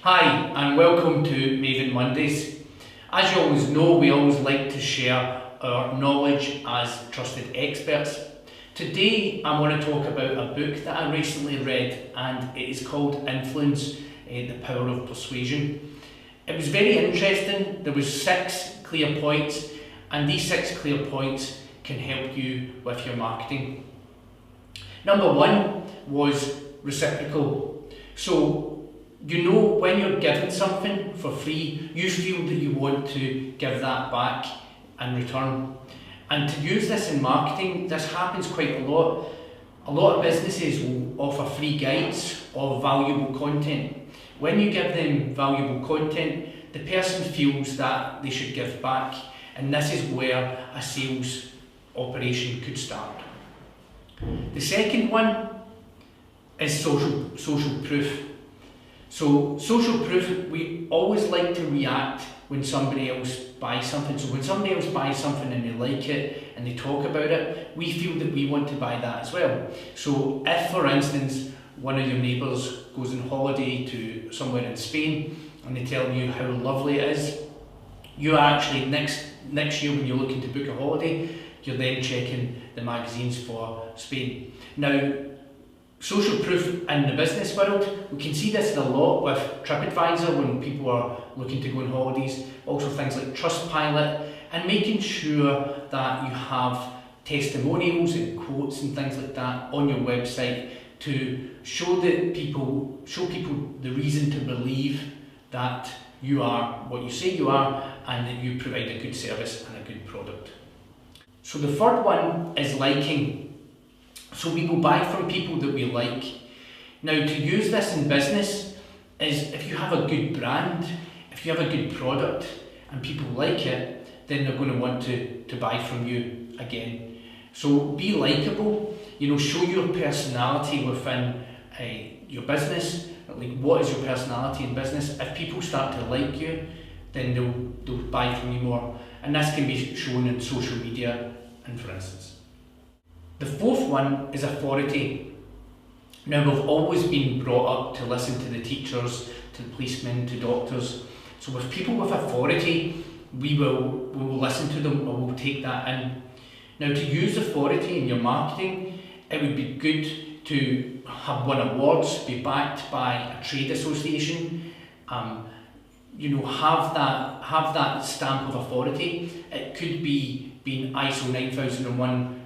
Hi and welcome to Maven Mondays. As you always know, we always like to share our knowledge as trusted experts. Today I want to talk about a book that I recently read, and it is called Influence, the Power of Persuasion. It was very interesting. There was 6 clear points, and these 6 clear points can help you with your marketing. Number 1 was reciprocal. So you know, when you're given something for free, you feel that you want to give that back in return. And to use this in marketing, this happens quite a lot. A lot of businesses will offer free guides or valuable content. When you give them valuable content, the person feels that they should give back, and this is where a sales operation could start. The second one is social proof. So social proof, we always like to react when somebody else buys something. So when somebody else buys something and they like it and they talk about it, we feel that we want to buy that as well. So if, for instance, one of your neighbours goes on holiday to somewhere in Spain and they tell you how lovely it is, you actually next year when you're looking to book a holiday, you're then checking the magazines for Spain. Now, social proof in the business world, we can see this a lot with TripAdvisor when people are looking to go on holidays. Also things like Trustpilot, and making sure that you have testimonials and quotes and things like that on your website to show people the reason to believe that you are what you say you are and that you provide a good service and a good product. So the third one is liking. So we will buy from people that we like. Now, to use this in business is if you have a good brand, if you have a good product and people like it, then they're going to want to buy from you again. So be likable, show your personality within your business. Like, what is your personality in business? If people start to like you, then they'll buy from you more. And this can be shown in social media, and for instance. The fourth one is authority. Now, we've always been brought up to listen to the teachers, to the policemen, to doctors. So with people with authority, we will listen to them, or we'll take that in. Now, to use authority in your marketing, it would be good to have won awards, be backed by a trade association, have that stamp of authority. It could be being ISO 9001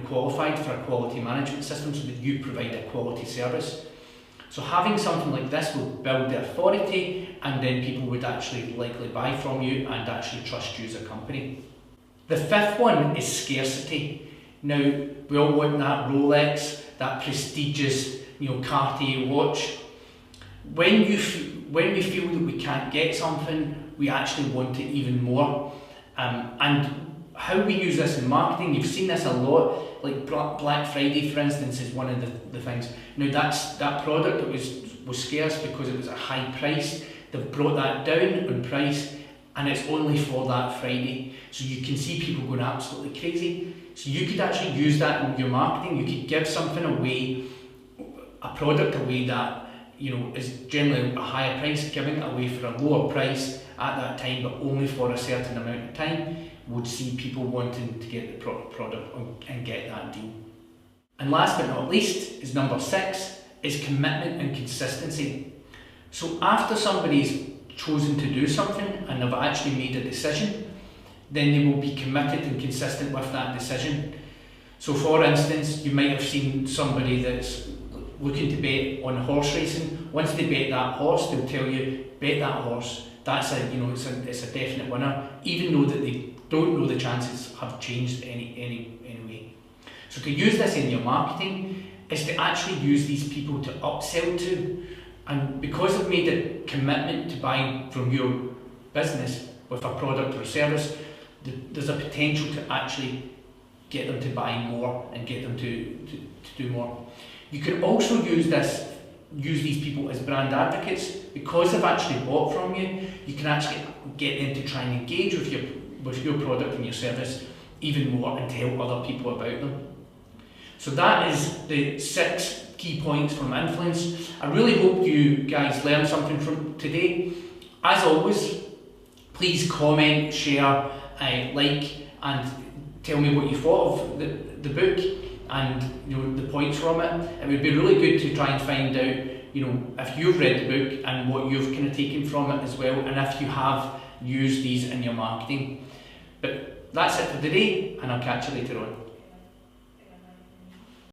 qualified for a quality management system so that you provide a quality service. So having something like this will build the authority, and then people would actually likely buy from you and actually trust you as a company. The fifth one is scarcity. Now, we all want that Rolex, that prestigious Cartier watch. When we feel that we can't get something, we actually want it even more. And how we use this in marketing, you've seen this a lot, like Black Friday, for instance, is one of the things. Now, that product that was scarce because it was a high price. They've brought that down in price, and it's only for that Friday. So you can see people going absolutely crazy. So you could actually use that in your marketing. You could give something away, a product away that is generally a higher price, giving it away for a lower price at that time, but only for a certain amount of time, would see people wanting to get the product and get that deal. And last but not least is number 6, is commitment and consistency. So after somebody's chosen to do something and they've actually made a decision, then they will be committed and consistent with that decision. So for instance, you might have seen somebody that's looking to bet on horse racing. Once they bet that horse, they'll tell you, bet that horse. That's it's a definite winner, even though that they don't know the chances have changed anyway. So to use this in your marketing is to actually use these people to upsell to, and because they've made a commitment to buy from your business with a product or a service, there's a potential to actually get them to buy more and get them to do more. You can also use these people as brand advocates. Because they've actually bought from you, you can actually get them to try and engage with your product and your service even more and tell other people about them. So that is the 6 key points from influence. I really hope you guys learned something from today. As always, please comment, share, like, and tell me what you thought of the book and the points from it. It would be really good to try and find out if you've read the book and what you've kind of taken from it as well, and if you have used these in your marketing. But that's it for today, and I'll catch you later on.